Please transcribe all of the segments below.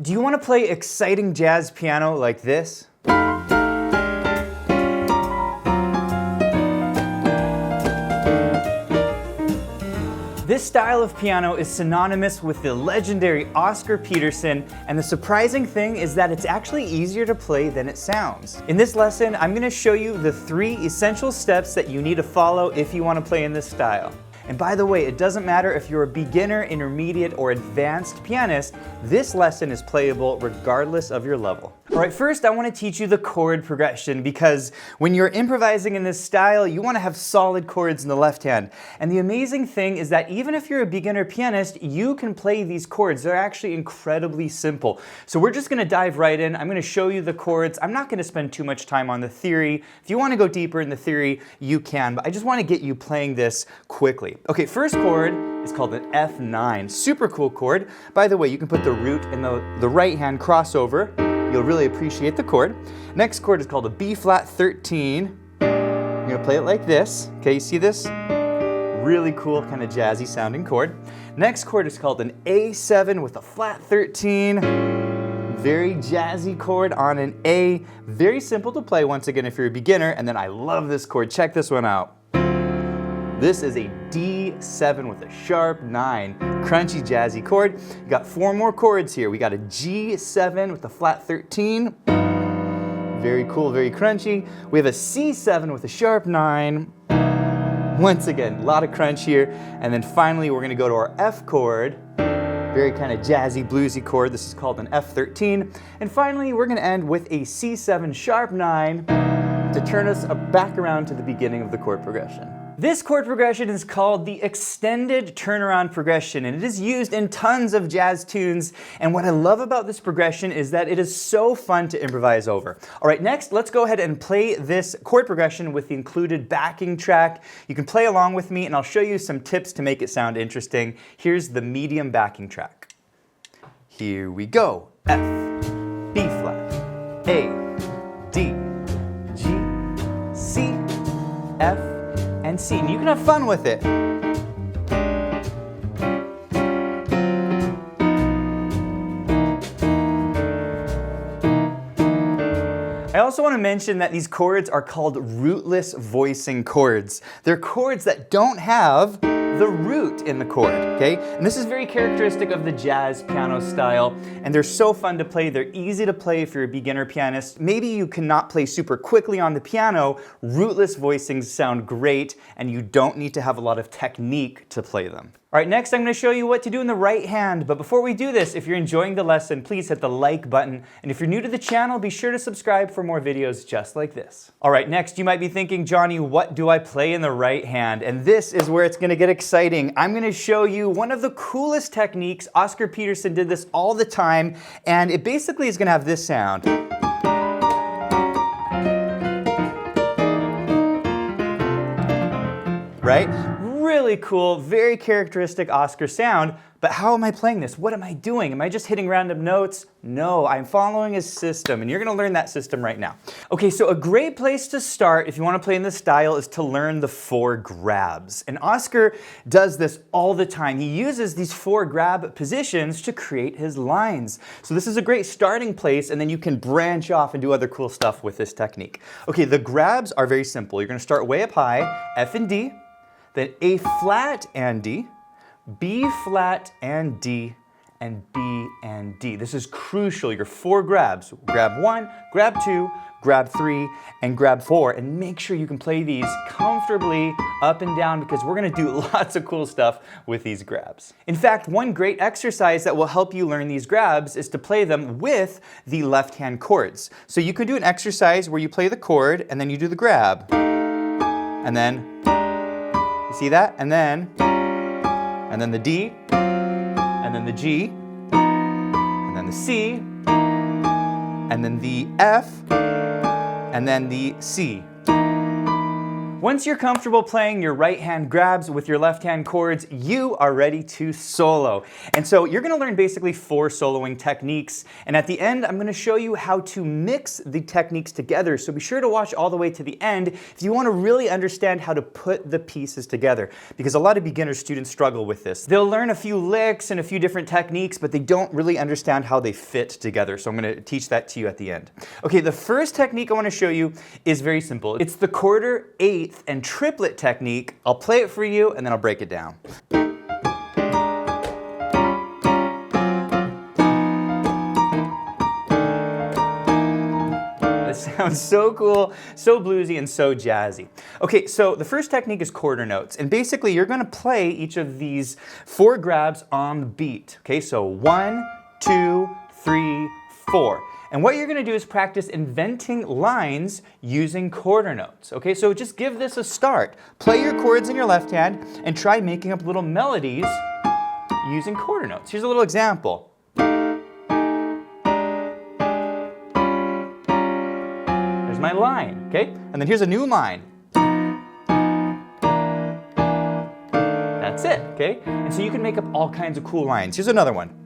Do you want to play exciting jazz piano like this? This style of piano is synonymous with the legendary Oscar Peterson, and the surprising thing is that it's actually easier to play than it sounds. In this lesson, I'm going to show you the 3 essential steps that you need to follow if you want to play in this style. And by the way, it doesn't matter if you're a beginner, intermediate, or advanced pianist, this lesson is playable regardless of your level. All right, first I want to teach you the chord progression, because when you're improvising in this style, you want to have solid chords in the left hand. And the amazing thing is that even if you're a beginner pianist, you can play these chords. They're actually incredibly simple. So we're just going to dive right in. I'm going to show you the chords. I'm not going to spend too much time on the theory. If you want to go deeper in the theory, you can, but I just want to get you playing this quickly. Okay, first chord is called an F9. Super cool chord. By the way, you can put the root in the right hand crossover. You'll really appreciate the chord. Next chord is called a B flat 13. You're gonna play it like this. Okay, you see this? Really cool, kind of jazzy sounding chord. Next chord is called an A7 with a flat 13. Very jazzy chord on an A. Very simple to play once again if you're a beginner. And then I love this chord. Check this one out. This is a D7 with a sharp 9, crunchy jazzy chord. You got 4 more chords here. We got a G7 with a flat 13. Very cool, very crunchy. We have a C7 with a sharp 9. Once again, a lot of crunch here. And then finally, we're gonna go to our F chord. Very kind of jazzy, bluesy chord. This is called an F13. And finally, we're gonna end with a C7 sharp 9 to turn us back around to the beginning of the chord progression. This chord progression is called the extended turnaround progression, and it is used in tons of jazz tunes. And what I love about this progression is that it is so fun to improvise over. All right, next, let's go ahead and play this chord progression with the included backing track. You can play along with me, and I'll show you some tips to make it sound interesting. Here's the medium backing track. Here we go. F, B flat, A, D, G, C, F, and C, and you can have fun with it. I also want to mention that these chords are called rootless voicing chords. They're chords that don't have the root in the chord, okay? And this is very characteristic of the jazz piano style, and they're so fun to play. They're easy to play if you're a beginner pianist. Maybe you cannot play super quickly on the piano. Rootless voicings sound great, and you don't need to have a lot of technique to play them. All right, next I'm going to show you what to do in the right hand. But before we do this, if you're enjoying the lesson, please hit the like button. And if you're new to the channel, be sure to subscribe for more videos just like this. All right, next you might be thinking, Johnny, what do I play in the right hand? And this is where it's going to get exciting. I'm going to show you one of the coolest techniques. Oscar Peterson did this all the time, and it basically is going to have this sound. Right? Really cool, very characteristic Oscar sound, but how am I playing this? What am I doing? Am I just hitting random notes? No, I'm following a system, and you're gonna learn that system right now. Okay, so a great place to start if you wanna play in this style is to learn the 4 grabs. And Oscar does this all the time. He uses these 4 grab positions to create his lines. So this is a great starting place, and then you can branch off and do other cool stuff with this technique. Okay, the grabs are very simple. You're gonna start way up high, F and D, then A flat and D, B flat and D, and B and D. This is crucial, your 4 grabs. Grab 1, grab 2, grab 3, and grab 4. And make sure you can play these comfortably up and down, because we're gonna do lots of cool stuff with these grabs. In fact, one great exercise that will help you learn these grabs is to play them with the left-hand chords. So you could do an exercise where you play the chord and then you do the grab. And then, you see that? And then the D, and then the G, and then the C, and then the F, and then the C. Once you're comfortable playing your right hand grabs with your left hand chords, you are ready to solo. And so you're going to learn basically 4 soloing techniques. And at the end, I'm going to show you how to mix the techniques together. So be sure to watch all the way to the end if you want to really understand how to put the pieces together, because a lot of beginner students struggle with this. They'll learn a few licks and a few different techniques, but they don't really understand how they fit together. So I'm going to teach that to you at the end. Okay, the first technique I want to show you is very simple. It's the quarter, eighth, and triplet technique. I'll play it for you and then I'll break it down. This sounds so cool, so bluesy, and so jazzy. Okay, so the first technique is quarter notes, and basically you're going to play each of these 4 grabs on the beat. Okay, so 1, 2, 3, 4. And what you're going to do is practice inventing lines using quarter notes. Okay, so just give this a start. Play your chords in your left hand and try making up little melodies using quarter notes. Here's a little example. There's my line, okay? And then here's a new line. That's it, okay? And so you can make up all kinds of cool lines. Here's another one.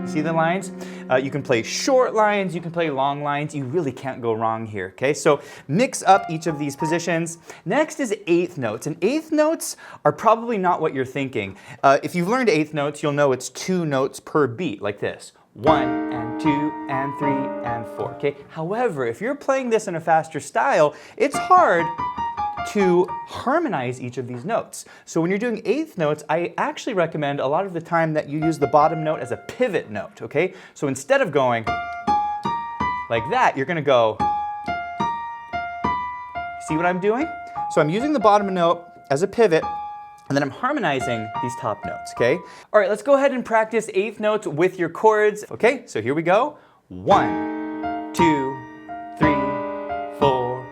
See the lines? You can play short lines, you can play long lines. You really can't go wrong here, okay? So mix up each of these positions. Next is eighth notes, and eighth notes are probably not what you're thinking. If you've learned eighth notes, you'll know it's 2 notes per beat, like this. 1 and 2 and 3 and 4, okay? However, if you're playing this in a faster style, it's hard to harmonize each of these notes. So when you're doing eighth notes, I actually recommend a lot of the time that you use the bottom note as a pivot note, okay? So instead of going like that, you're gonna go, see what I'm doing? So I'm using the bottom note as a pivot, and then I'm harmonizing these top notes, okay? All right, let's go ahead and practice eighth notes with your chords. Okay, so here we go. 1, 2, 3, 4,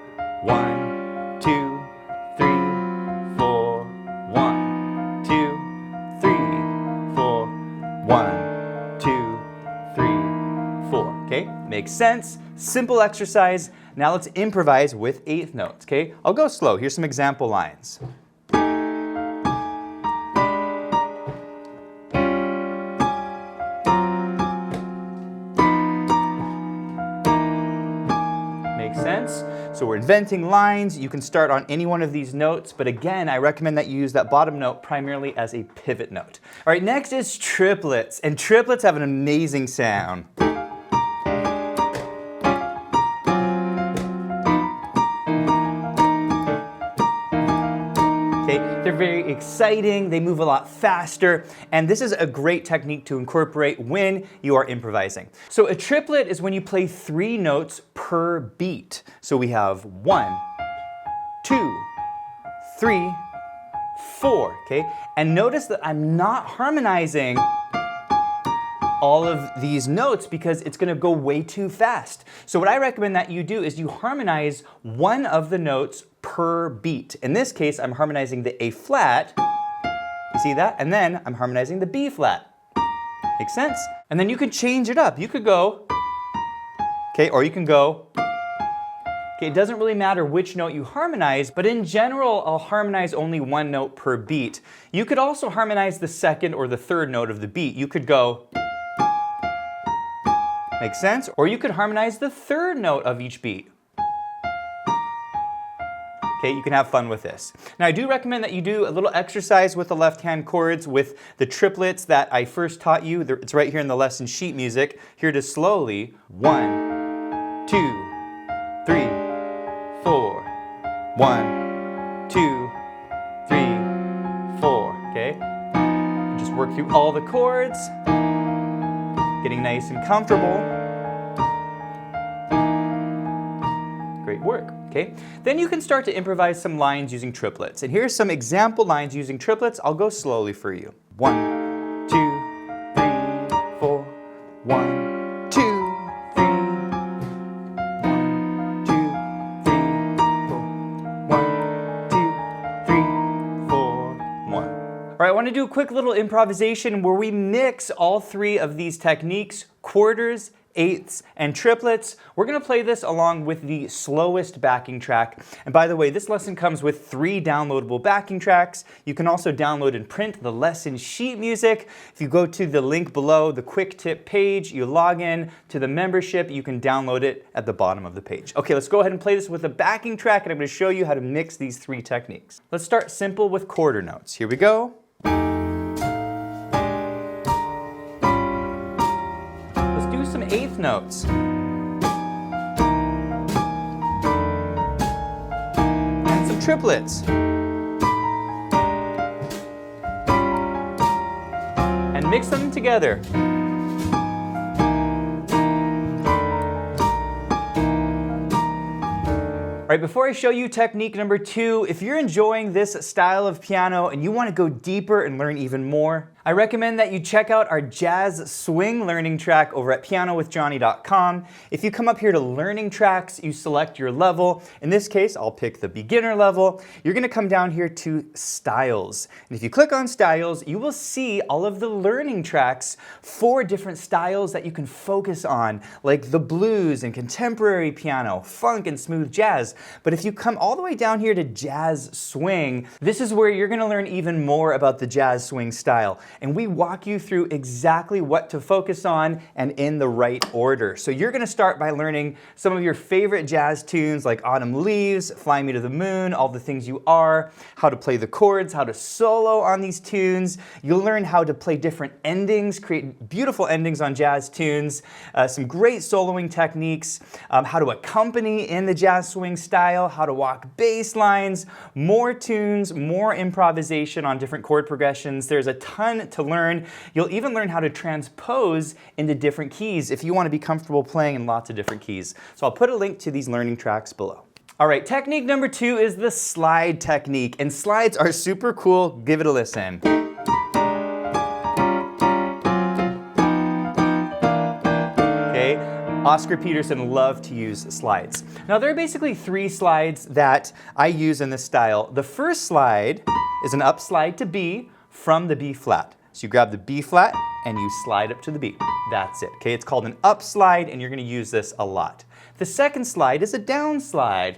1, 2, 3, 4, 1, 2, 3, 4, 1, 2, 3, 4. Okay, makes sense. Simple exercise. Now let's improvise with eighth notes. Okay, I'll go slow. Here's some example lines. So we're inventing lines. You can start on any one of these notes, but again, I recommend that you use that bottom note primarily as a pivot note. All right, next is triplets, and triplets have an amazing sound. They're very exciting, they move a lot faster, and this is a great technique to incorporate when you are improvising. So a triplet is when you play 3 notes per beat. So we have 1, 2, 3, 4, okay? And notice that I'm not harmonizing all of these notes because it's going to go way too fast. So what I recommend that you do is you harmonize one of the notes per beat. In this case, I'm harmonizing the A flat. You see that? And then I'm harmonizing the B flat. Makes sense? And then you can change it up. You could go, okay, or you can go, okay, it doesn't really matter which note you harmonize, but in general, I'll harmonize only 1 note per beat. You could also harmonize the 2nd or the 3rd note of the beat. You could go, make sense? Or you could harmonize the 3rd note of each beat. Okay, you can have fun with this. Now I do recommend that you do a little exercise with the left-hand chords with the triplets that I first taught you. It's right here in the lesson sheet music. Here it is slowly. 1, 2, 3, 4. 1, 2, 3, 4. Okay? And just work through all the chords, getting nice and comfortable. Great work. Okay? Then you can start to improvise some lines using triplets. And here's some example lines using triplets. I'll go slowly for you. 1, 2, 3, 4. 1, 2, 3. 1, 2, 3, 4. 1, 2, 3, 4. 1. All right, I want to do a quick little improvisation where we mix all 3 of these techniques: quarters, eighths, and triplets. We're gonna play this along with the slowest backing track. And by the way, this lesson comes with 3 downloadable backing tracks. You can also download and print the lesson sheet music. If you go to the link below, the quick tip page, you log in to the membership, you can download it at the bottom of the page. Okay, let's go ahead and play this with a backing track, and I'm gonna show you how to mix these 3 techniques. Let's start simple with quarter notes. Here we go. Let's do some eighth notes. And some triplets. And mix them together. All right, before I show you technique number 2, if you're enjoying this style of piano and you want to go deeper and learn even more, I recommend that you check out our jazz swing learning track over at pianowithjonny.com. If you come up here to learning tracks, you select your level. In this case, I'll pick the beginner level. You're going to come down here to styles. And if you click on styles, you will see all of the learning tracks for different styles that you can focus on, like the blues and contemporary piano, funk and smooth jazz. But if you come all the way down here to jazz swing, this is where you're going to learn even more about the jazz swing style. And we walk you through exactly what to focus on and in the right order. So you're going to start by learning some of your favorite jazz tunes like Autumn Leaves, Fly Me to the Moon, All the Things You Are, how to play the chords, how to solo on these tunes. You'll learn how to play different endings, create beautiful endings on jazz tunes, some great soloing techniques, how to accompany in the jazz swing style, how to walk bass lines, more tunes, more improvisation on different chord progressions. There's a ton to learn. You'll even learn how to transpose into different keys if you want to be comfortable playing in lots of different keys. So I'll put a link to these learning tracks below. All right, technique number 2 is the slide technique, and slides are super cool. Give it a listen. Okay, Oscar Peterson loved to use slides. Now there are basically 3 slides that I use in this style. The first slide is an up slide to B from the B flat. So you grab the B flat and you slide up to the B. That's it, okay? It's called an up slide and you're gonna use this a lot. The second slide is a down slide,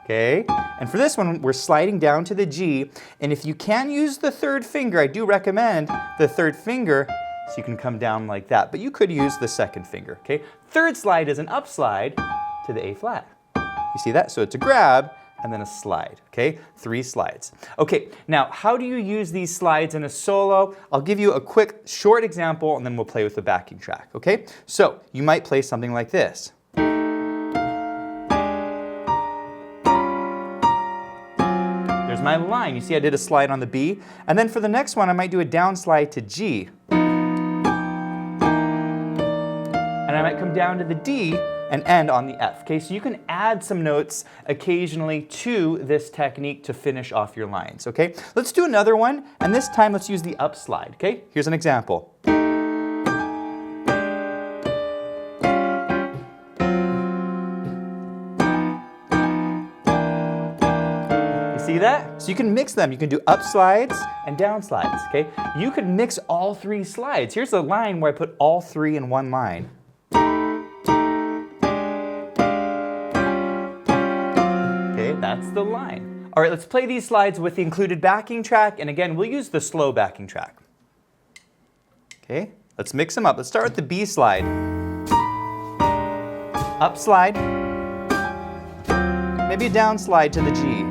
okay? And for this one, we're sliding down to the G, and if you can use the third finger, I do recommend the third finger so you can come down like that, but you could use the second finger, okay? Third slide is an up slide to the A flat. You see that? So it's a grab and then a slide, okay? 3 slides. Okay, now how do you use these slides in a solo? I'll give you a quick, short example and then we'll play with the backing track, okay? So you might play something like this. There's my line. You see I did a slide on the B, and then for the next one I might do a down slide to G. And I might come down to the D and end on the F, okay? So you can add some notes occasionally to this technique to finish off your lines, okay? Let's do another one, and this time let's use the up slide, okay? Here's an example. See that? So you can mix them. You can do up slides and down slides, okay? You could mix all 3 slides. Here's a line where I put all 3 in one line. Okay, that's the line. All right, let's play these slides with the included backing track, and again, we'll use the slow backing track. Okay, let's mix them up. Let's start with the B slide. Up slide. Maybe a down slide to the G.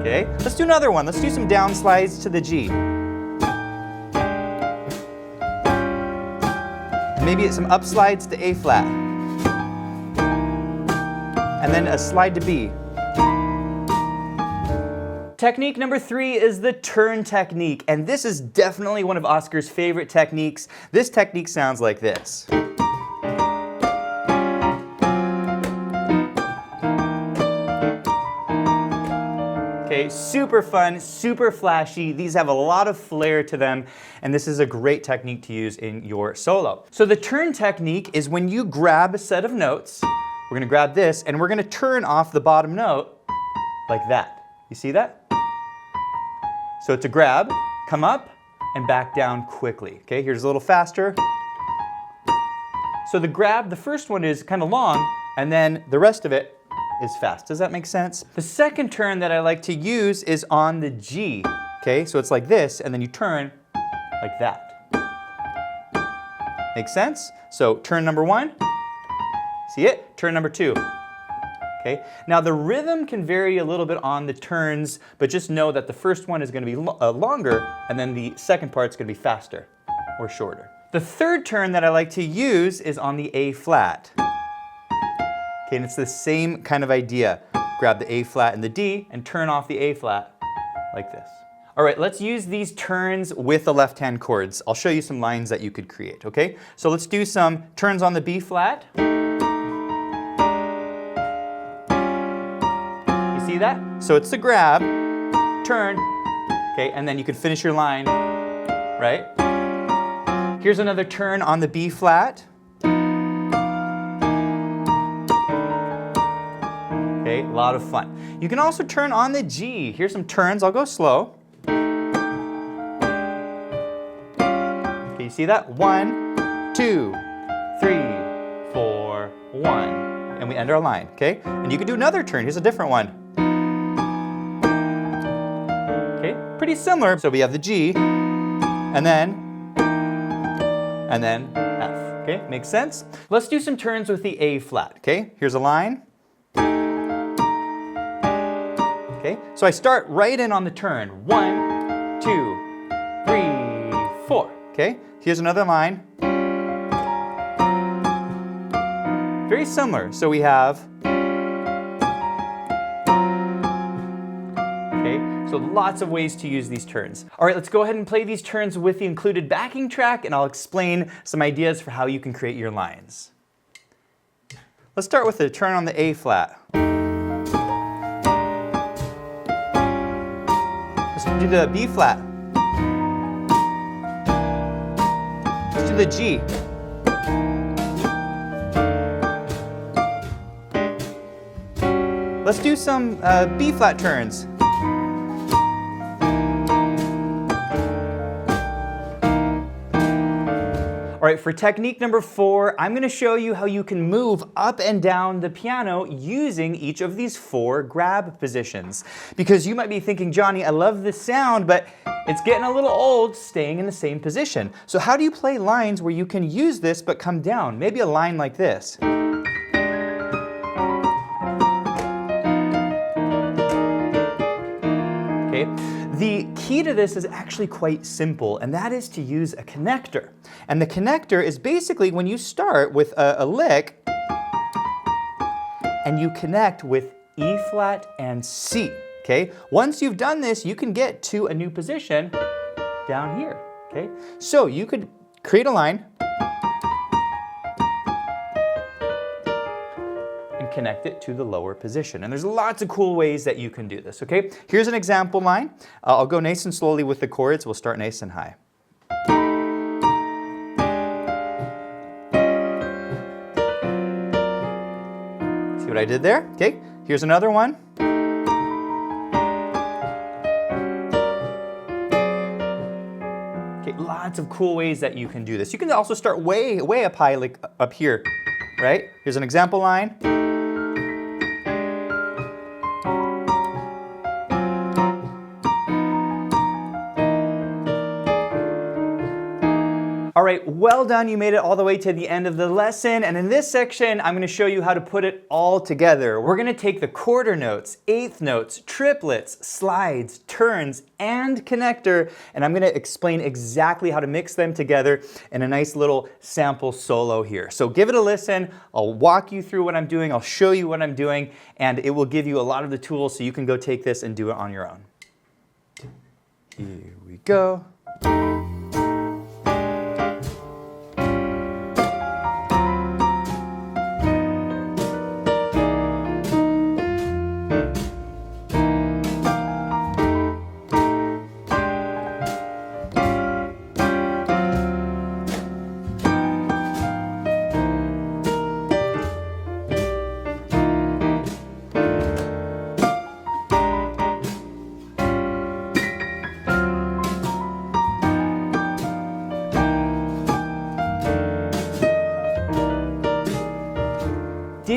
Okay, let's do another one. Let's do some down slides to the G. Maybe some up slides to A flat. And then a slide to B. Technique number 3 is the turn technique, and this is definitely one of Oscar's favorite techniques. This technique sounds like this. Okay, super fun, super flashy. These have a lot of flair to them, and this is a great technique to use in your solo. So the turn technique is when you grab a set of notes, we're gonna grab this, and we're gonna turn off the bottom note like that. You see that? So it's a grab, come up, and back down quickly. Okay, here's a little faster. So the grab, the first one is kind of long, and then the rest of it is fast. Does that make sense? The second turn that I like to use is on the G. Okay, so it's like this, and then you turn like that. Make sense? So turn number 1, see it? Turn number 2. Okay, now the rhythm can vary a little bit on the turns, but just know that the first one is going to be longer, and then the second part's going to be faster or shorter. The third turn that I like to use is on the A flat. Okay, and it's the same kind of idea. Grab the A flat and the D and turn off the A flat like this. All right, let's use these turns with the left-hand chords. I'll show you some lines that you could create, okay? So let's do some turns on the B flat. See that? So it's the grab, turn, okay, and then you can finish your line, right? Here's another turn on the B flat. Okay, a lot of fun. You can also turn on the G. Here's some turns. I'll go slow. Okay, you see that? 1, 2, 3, 4, 1. And we end our line, okay? And you can do another turn. Here's a different one. Pretty similar. So we have the G, and then F. Okay, makes sense? Let's do some turns with the A flat. Okay, here's a line. Okay, so I start right in on the turn. 1, 2, 3, 4. Okay, here's another line. Very similar. So we have. So lots of ways to use these turns. All right, let's go ahead and play these turns with the included backing track, and I'll explain some ideas for how you can create your lines. Let's start with the turn on the A flat. Let's do the B flat. Let's do the G. Let's do some B flat turns. All right, for technique number 4, I'm going to show you how you can move up and down the piano using each of these 4 grab positions. Because you might be thinking, Johnny, I love this sound, but it's getting a little old staying in the same position. So how do you play lines where you can use this but come down? Maybe a line like this. Okay. The key to this is actually quite simple, and that is to use a connector. And the connector is basically when you start with a lick and you connect with E flat and C. Okay? Once you've done this, you can get to a new position down here. Okay? So you could create a line and connect it to the lower position. And there's lots of cool ways that you can do this, okay? Here's an example line. I'll go nice and slowly with the chords. We'll start nice and high. See what I did there? Okay, here's another one. Okay, lots of cool ways that you can do this. You can also start way up high, like up here, right? Here's an example line. All right, well done. You made it all the way to the end of the lesson. And in this section, I'm going to show you how to put it all together. We're going to take the quarter notes, eighth notes, triplets, slides, turns, and connector, and I'm going to explain exactly how to mix them together in a nice little sample solo here. So give it a listen. I'll walk you through what I'm doing. I'll show you what I'm doing, and it will give you a lot of the tools so you can go take this and do it on your own. Here we go.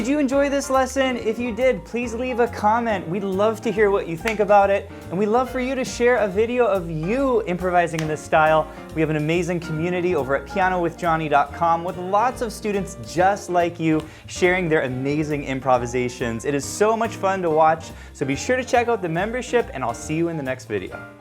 Did you enjoy this lesson? If you did, please leave a comment. We'd love to hear what you think about it, and we'd love for you to share a video of you improvising in this style. We have an amazing community over at pianowithjonny.com with lots of students just like you sharing their amazing improvisations. It is so much fun to watch, so be sure to check out the membership, and I'll see you in the next video.